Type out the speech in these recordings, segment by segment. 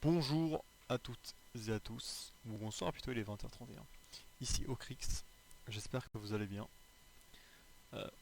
Bonjour à toutes et à tous, ou bonsoir plutôt, il est 20h31. Ici Ocrix, j'espère que vous allez bien.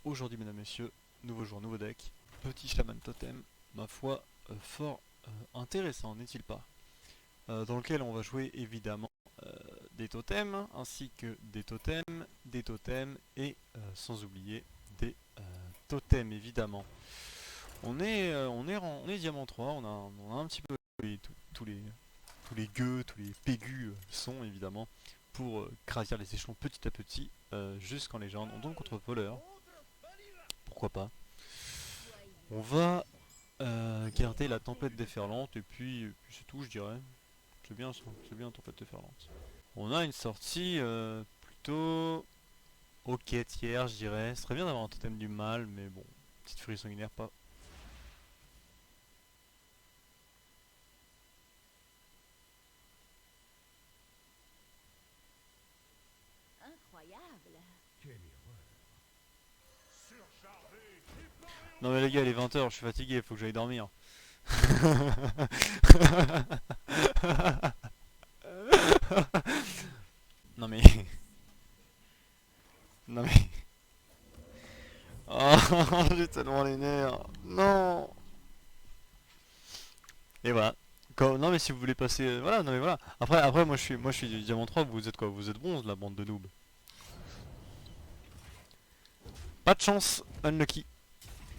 Aujourd'hui, mesdames, messieurs, nouveau jour, nouveau deck, petit chaman totem, ma foi, fort intéressant, n'est-il pas? Dans lequel on va jouer évidemment des totems, ainsi que des totems et sans oublier des totems évidemment. On est diamant 3, on a un petit peu tous les gueux, tous les pégus sont évidemment pour gravir les échelons petit à petit jusqu'en légende. On tombe contre voleur, pourquoi pas. On va garder la tempête déferlante et puis c'est tout je dirais. C'est bien ça, c'est bien tempête déferlante. On a une sortie plutôt ok tiers je dirais. Ce serait bien d'avoir un totem du mal mais bon, petite furie sanguinaire pas. Incroyable. Non mais les gars il est 20h, je suis fatigué, faut que j'aille dormir. Non mais... Non mais... Oh, j'ai tellement les nerfs. Non. Et voilà. Non mais si vous voulez passer... voilà, non mais voilà. Après moi je suis du diamant 3, vous êtes quoi? Vous êtes bronze la bande de noobs. Pas de chance, unlucky.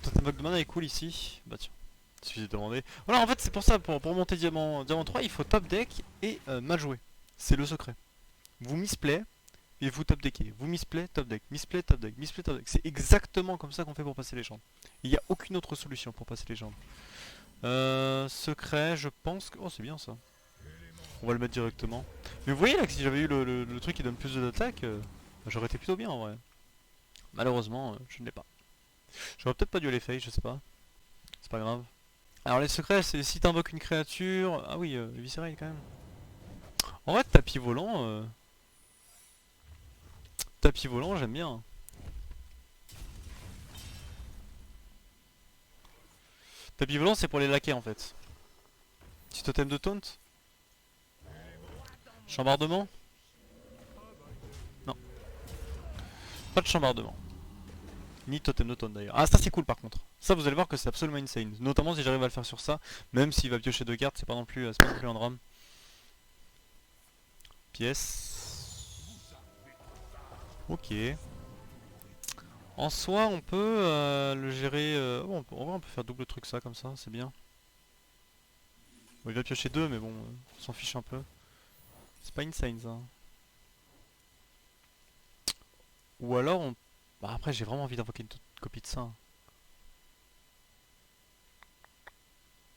Totem Vogue de mana est cool ici. Bah tiens, il suffit de demander. Voilà en fait c'est pour ça, pour monter diamant 3 il faut top deck et mal jouer. C'est le secret. Vous misplay et vous top deckez. Vous misplay, top deck, misplay, top deck, misplay, top deck. C'est exactement comme ça qu'on fait pour passer les jambes. Il n'y a aucune autre solution pour passer les jambes. Secret, je pense que... Oh c'est bien ça. On va le mettre directement. Mais vous voyez là que si j'avais eu le truc qui donne plus d'attaque, j'aurais été plutôt bien en vrai. Malheureusement, je ne l'ai pas. J'aurais peut-être pas dû aller face, je sais pas. C'est pas grave. Alors les secrets, c'est si t'invoques une créature... Ah oui, viscéral quand même. En vrai, tapis volant, j'aime bien. Tapis volant, c'est pour les laquais en fait. Petit totem de taunt. Chambardement. Non, pas de chambardement. Ni totem de taunt d'ailleurs. Ah ça c'est cool par contre. Ça vous allez voir que c'est absolument insane. Notamment si j'arrive à le faire sur ça. Même s'il va piocher deux cartes, c'est pas non plus un drame. Pièce. Ok. En soi on peut le gérer... bon, en vrai on peut faire double truc ça comme ça, c'est bien. Bon, il va piocher deux mais bon, on s'en fiche un peu. C'est pas insane ça. Ou alors on... Bah après j'ai vraiment envie d'invoquer une copie de ça.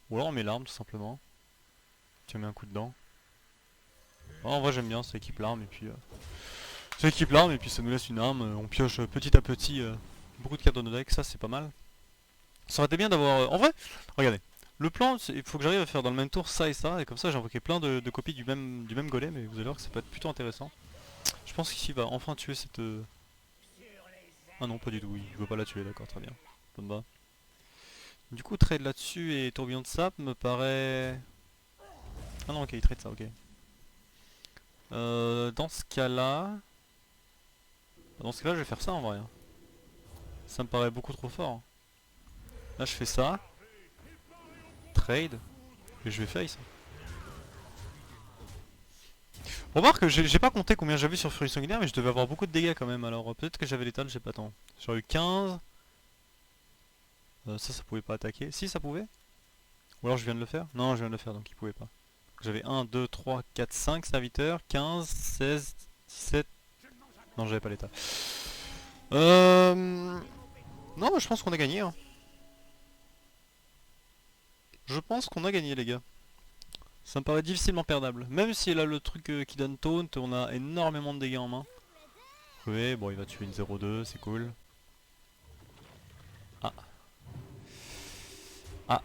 Ou alors on met l'arme tout simplement. Tu mets un coup dedans. Oh, en vrai j'aime bien, ça équipe l'arme et puis... ça équipe l'arme et puis ça nous laisse une arme. On pioche petit à petit beaucoup de cartes dans nos decks, ça c'est pas mal. Ça aurait été bien d'avoir... en vrai, regardez. Le plan, il faut que j'arrive à faire dans le même tour ça et comme ça j'ai invoqué plein de copies du même golem et vous allez voir que ça peut être plutôt intéressant. Je pense qu'ici il va enfin tuer cette... Ah non pas du tout, il veut pas la tuer, d'accord, très bien. Ça me va. Du coup trade là-dessus et tourbillon de sap me paraît... Ah non ok il trade ça, ok. Dans ce cas-là... Dans ce cas-là je vais faire ça en vrai. Ça me paraît beaucoup trop fort. Là je fais ça. Trade. Et je vais face. Remarque, j'ai pas compté combien j'avais sur Furie Sanguinaire, mais je devais avoir beaucoup de dégâts quand même. Alors peut-être que j'avais l'étal, j'ai pas tant. J'aurais eu 15. Ça pouvait pas attaquer. Si, ça pouvait. Ou alors je viens de le faire. Non, je viens de le faire, donc il pouvait pas. J'avais 1, 2, 3, 4, 5 serviteurs. 15, 16, 17. Non, j'avais pas l'état. Non, bah, je pense qu'on a gagné. Hein. Je pense qu'on a gagné, les gars. Ça me paraît difficilement perdable. Même si là, le truc qui donne taunt, on a énormément de dégâts en main. Oui, bon, il va tuer une 0-2, c'est cool. Ah. Ah.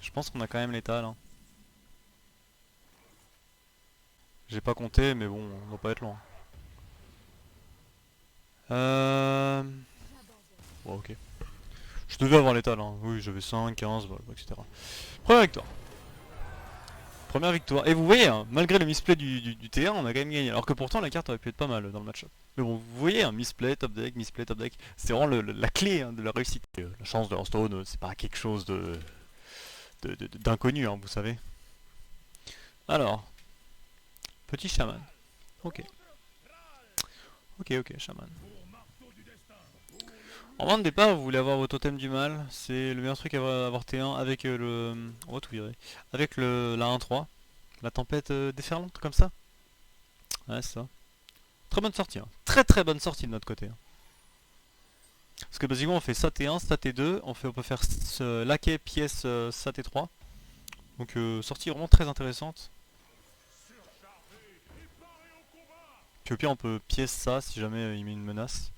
Je pense qu'on a quand même l'étal. Hein. J'ai pas compté, mais bon, on va pas être loin. Bon, ok. Je devais avoir l'étal, hein. Oui, j'avais 5, 15, voilà, etc. Première victoire. Première victoire. Et vous voyez, hein, malgré le misplay du T1, on a quand même gagné. Alors que pourtant la carte aurait pu être pas mal dans le match-up. Mais bon, vous voyez, un misplay, top deck, misplay, top deck. C'est vraiment la clé hein, de la réussite. La chance de Hearthstone, c'est pas quelque chose d'inconnu, hein, vous savez. Alors, petit chaman. Ok. Ok, chaman. En main de départ, vous voulez avoir votre totem du mal. C'est le meilleur truc à avoir T1 avec le... On va tout virer. Avec la 1-3. La tempête déferlante, comme ça. Ouais, c'est ça. Très bonne sortie. Hein. Très bonne sortie de notre côté. Hein. Parce que basiquement, on fait ça T1, ça T2. On peut faire laquais, pièce, ça T3. Donc, sortie vraiment très intéressante. Puis au pire, on peut pièce ça si jamais il met une menace.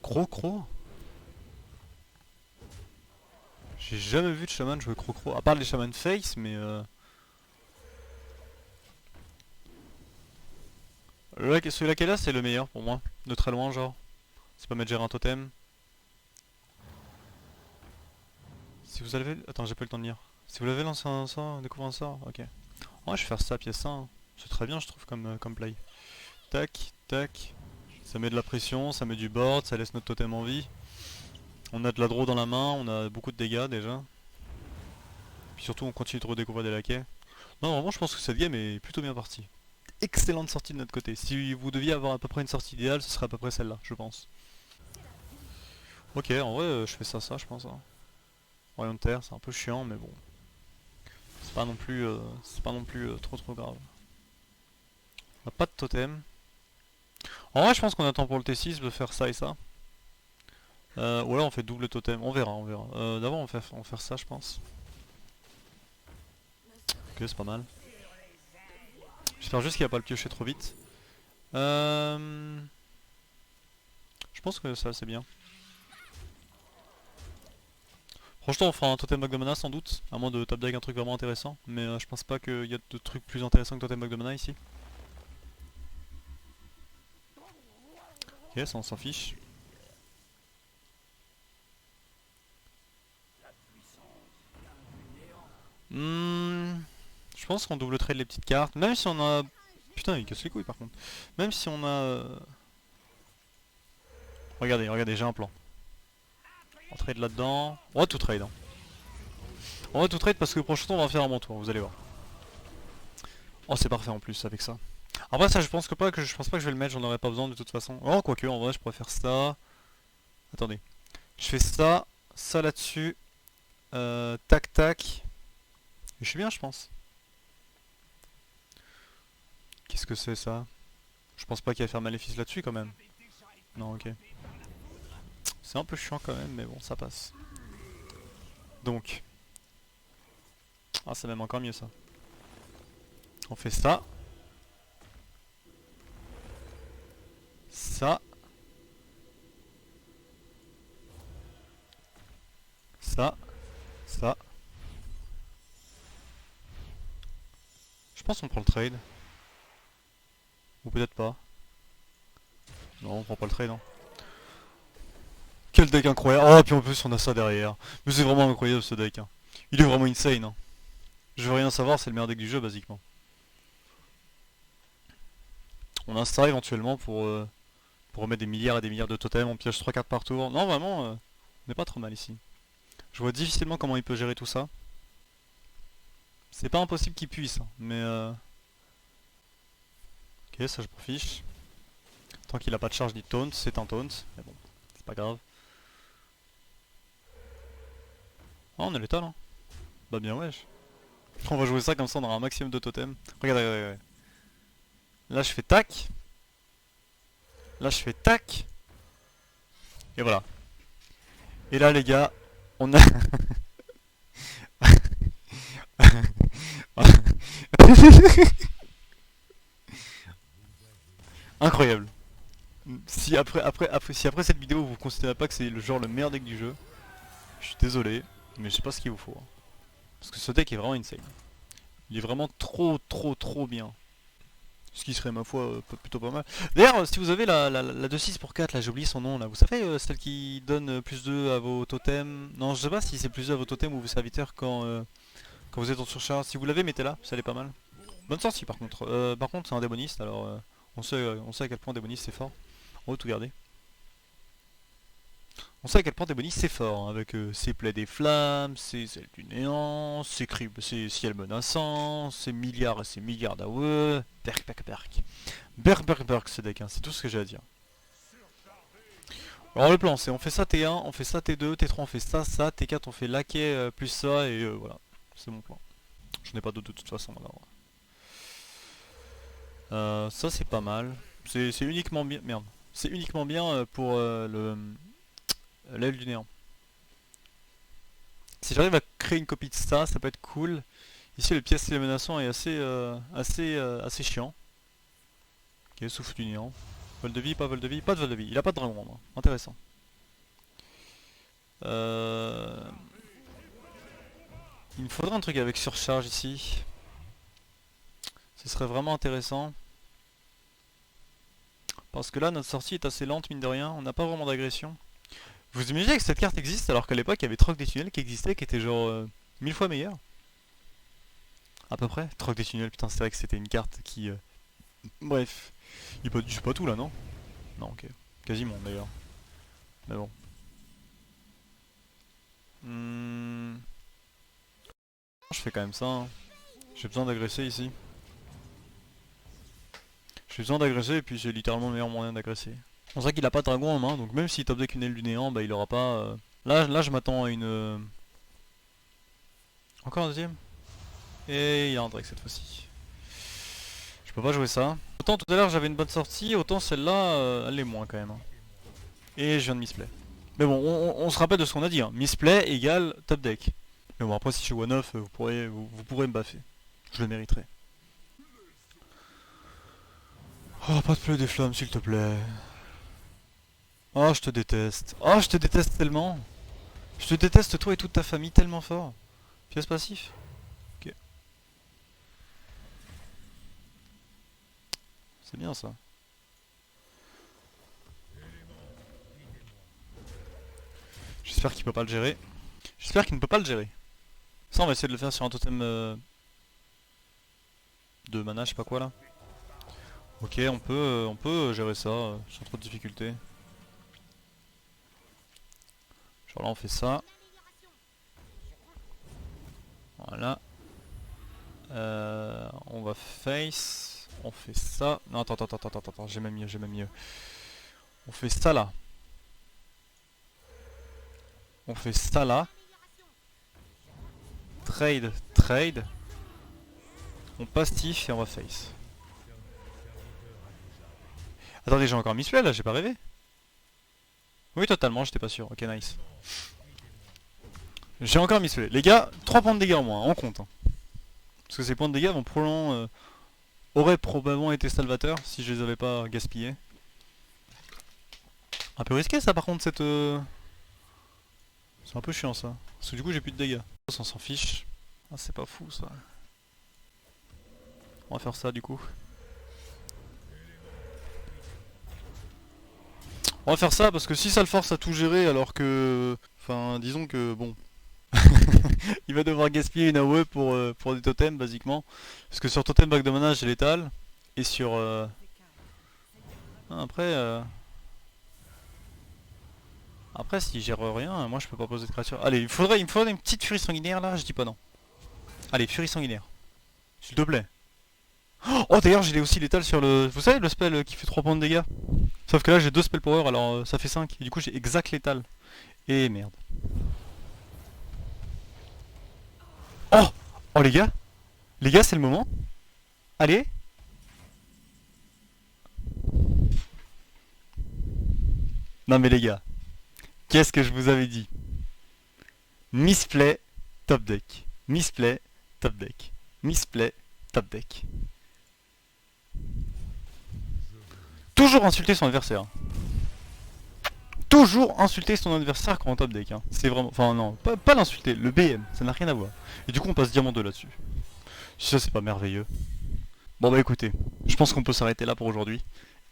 Crocro. J'ai jamais vu de chaman jouer Crocro. À part les chamans face, mais celui-là qui est là, c'est le meilleur pour moi. De très loin, genre. C'est pas mettre gérer un totem. Si vous avez... Attends, j'ai pas eu le temps de lire. Si vous l'avez lancé un sort, découvert un sort, ok. Ouais, je vais faire ça, pièce 1. C'est très bien, je trouve, comme play. Tac, tac. Ça met de la pression, ça met du board, ça laisse notre totem en vie. On a de la draw dans la main, on a beaucoup de dégâts déjà. Puis surtout, on continue de redécouvrir des laquais. Non, vraiment, je pense que cette game est plutôt bien partie. Excellente sortie de notre côté. Si vous deviez avoir à peu près une sortie idéale, ce serait à peu près celle-là, je pense. Ok, en vrai, je fais ça, je pense. Hein. Royaume de terre, c'est un peu chiant, mais bon. C'est pas non plus, trop grave. On a pas de totem. En vrai, je pense qu'on attend pour le T6 de faire ça et ça. Ou alors on fait double totem, on verra. D'abord on va faire ça, je pense. Ok, c'est pas mal. J'espère juste qu'il va pas le piocher trop vite. Je pense que ça c'est bien. Franchement on fera un totem back de mana sans doute, à moins de top deck un truc vraiment intéressant. Mais je pense pas qu'il y a de trucs plus intéressants que totem back de mana ici. Ok, ça on s'en fiche. Je pense qu'on double trade les petites cartes, même si on a... Putain il casse les couilles par contre. Même si on a... Regardez, j'ai un plan. On trade là-dedans. On va tout trade. Hein. On va tout trade parce que prochain tour on va faire un bon tour, vous allez voir. Oh c'est parfait en plus avec ça. Après ça je pense pas que je vais le mettre, j'en aurais pas besoin de toute façon. Oh quoique en vrai je pourrais faire ça. Attendez. Je fais ça, ça là-dessus. Tac tac. Et je suis bien je pense. Qu'est-ce que c'est ça? Je pense pas qu'il va faire maléfice là-dessus quand même. Non ok. C'est un peu chiant quand même mais bon ça passe. Donc. Ah c'est même encore mieux ça. On fait ça. Ça. Ça. Ça. Je pense qu'on prend le trade. Ou peut-être pas. Non, on prend pas le trade. Hein. Quel deck incroyable. Oh, puis en plus on a ça derrière. Mais c'est vraiment incroyable ce deck. Hein. Il est vraiment insane. Hein. Je veux rien savoir, c'est le meilleur deck du jeu basiquement. On a ça éventuellement pour remettre des milliards et des milliards de totems. On pioche 3 cartes par tour. Non, vraiment, on n'est pas trop mal ici. Je vois difficilement comment il peut gérer tout ça. C'est pas impossible qu'il puisse, hein, mais ok, ça je m'en fiche. Tant qu'il a pas de charge ni de taunt, c'est un taunt. Mais bon, c'est pas grave. Oh, on est létal, hein. Bah bien, wesh. On va jouer ça comme ça, on aura un maximum de totems. Regardez. Là, je fais tac. Là, je fais tac. Et voilà. Et là, les gars, on a... Incroyable. Si après cette vidéo vous considérez pas que c'est le meilleur deck du jeu, je suis désolé, mais je sais pas ce qu'il vous faut. Hein. Parce que ce deck est vraiment insane. Il est vraiment trop bien. Ce qui serait ma foi plutôt pas mal. D'ailleurs, si vous avez la 2-6 pour 4, là j'ai oublié son nom là, vous savez celle qui donne plus 2 à vos totems. Non, je sais pas si c'est plus 2 à vos totems ou vos serviteurs quand vous êtes en surcharge. Si vous l'avez, mettez-la, ça elle est pas mal. Bonne sortie par contre. Par contre c'est un démoniste, alors on sait à quel point démoniste c'est fort. On va tout garder. On sait à quel point démoniste c'est fort, hein, avec ses plaies des flammes, ses ailes du néant, ses ciels menaçants, ses milliards et ses milliards d'AOE. Perk, perk, perk. Berk, berk, berk, ce deck, hein, c'est tout ce que j'ai à dire. Alors le plan c'est on fait ça T1, on fait ça T2, T3 on fait ça, T4 on fait laquais plus ça et voilà. C'est mon plan. Je n'ai pas d'autre de toute façon alors. Ça c'est pas mal. C'est uniquement bien. Merde. C'est uniquement bien pour l'aile du néant. Si j'arrive à créer une copie de ça, ça peut être cool. Ici le pièce menaçant est assez chiant. Ok, souffle du néant. Vol de vie, pas vol de vie, pas de vol de vie. Il a pas de dragon, hein. Intéressant. Il me faudrait un truc avec surcharge ici. Ce serait vraiment intéressant. Parce que là notre sortie est assez lente mine de rien, on n'a pas vraiment d'agression. Vous imaginez que cette carte existe alors qu'à l'époque il y avait Troc des tunnels qui existait, qui était genre 1000 fois meilleur. À peu près. Troc des tunnels, putain c'est vrai que c'était une carte qui... Bref. Il c'est pas tout là non? Non ok. Quasiment d'ailleurs. Mais bon. Je fais quand même ça. Hein. J'ai besoin d'agresser ici. J'ai besoin d'agresser et puis j'ai littéralement le meilleur moyen d'agresser. On sait qu'il a pas de dragon en main, donc même s'il top deck une aile du néant, bah il aura pas... Là je m'attends à une... Encore un deuxième. Et il y a un Drake cette fois-ci. Je peux pas jouer ça. Autant tout à l'heure j'avais une bonne sortie, autant celle-là, elle est moins quand même. Hein. Et je viens de misplay. Mais bon, on se rappelle de ce qu'on a dit, hein. Misplay égale top deck. Mais bon après si je suis one-off, vous pourrez me baffer. Je le mériterai. Oh, pas de pleu des flammes, s'il te plaît. Oh, je te déteste. Oh, je te déteste tellement. Je te déteste toi et toute ta famille tellement fort. Pièce passif. Ok. C'est bien ça. J'espère qu'il peut pas le gérer. J'espère qu'il ne peut pas le gérer. Ça, on va essayer de le faire sur un totem de mana, je sais pas quoi là. Ok, on peut gérer ça sans trop de difficulté. Genre là, on fait ça. Voilà. On va face. On fait ça. Non, attends, j'ai même mieux. On fait ça là. On fait ça là. Trade. On pastif et on va face. Attendez, j'ai encore misplay là, j'ai pas rêvé. Oui, totalement, j'étais pas sûr. Ok, nice. J'ai encore misplay. Les gars, 3 points de dégâts en moins, on compte. Hein. Parce que ces points de dégâts vont probablement, auraient probablement été salvateurs si je les avais pas gaspillés. Un peu risqué ça par contre cette... C'est un peu chiant ça. Parce que du coup j'ai plus de dégâts. On s'en fiche. Ah c'est pas fou ça. On va faire ça du coup. On va faire ça parce que si ça le force à tout gérer alors que... Enfin disons que bon... Il va devoir gaspiller une AOE pour des totems basiquement. Parce que sur totem back de mana j'ai létal. Et sur... Après... Après s'il gère rien, moi je peux pas poser de créature. Allez, il me faudrait une petite furie sanguinaire là, je dis pas non. Allez, furie sanguinaire. S'il te plaît. Oh d'ailleurs j'ai aussi létal sur le... Vous savez le spell qui fait 3 points de dégâts? Sauf que là j'ai 2 spell power alors ça fait 5. Et du coup j'ai exact létal. Et merde. Oh. Oh les gars. Les gars c'est le moment. Allez. Non mais les gars. Qu'est-ce que je vous avais dit? Misplay, top deck. Misplay, top deck. Misplay, top deck. Toujours insulter son adversaire. Toujours insulter son adversaire quand on top deck. Hein. C'est vraiment... Enfin non, pas l'insulter, le BM, ça n'a rien à voir. Et du coup on passe diamant 2 là-dessus. Si ça c'est pas merveilleux. Bon bah écoutez, je pense qu'on peut s'arrêter là pour aujourd'hui.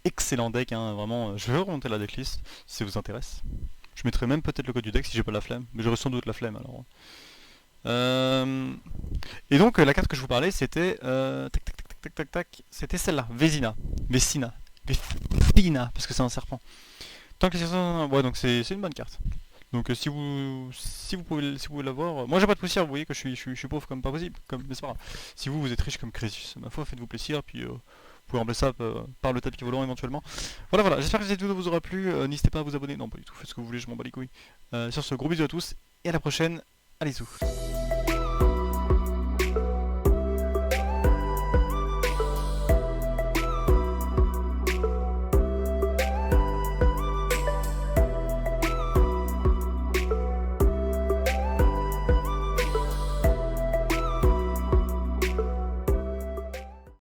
Excellent deck, hein, vraiment. Je vais remonter la decklist si ça vous intéresse. Je mettrai même peut-être le code du deck si j'ai pas la flemme, mais j'aurai sans doute la flemme alors. Euh, Et donc la carte que je vous parlais c'était tac tac tac tac tac tac, c'était celle-là, Vesina, Vecina, Vecina, parce que c'est un serpent. Tant que les ouais donc c'est une bonne carte. Donc si vous pouvez l'avoir, moi j'ai pas de poussière, vous voyez que je suis pauvre comme pas possible, comme mais c'est pas grave. Si vous êtes riche comme Crésus, ma foi faites-vous plaisir, puis vous pouvez remplacer ça par le tapis volant éventuellement. Voilà voilà, j'espère que cette vidéo vous aura plu, n'hésitez pas à vous abonner, non pas du tout, faites ce que vous voulez, je m'en bats les couilles. Sur ce, gros bisous à tous et à la prochaine, allez sous.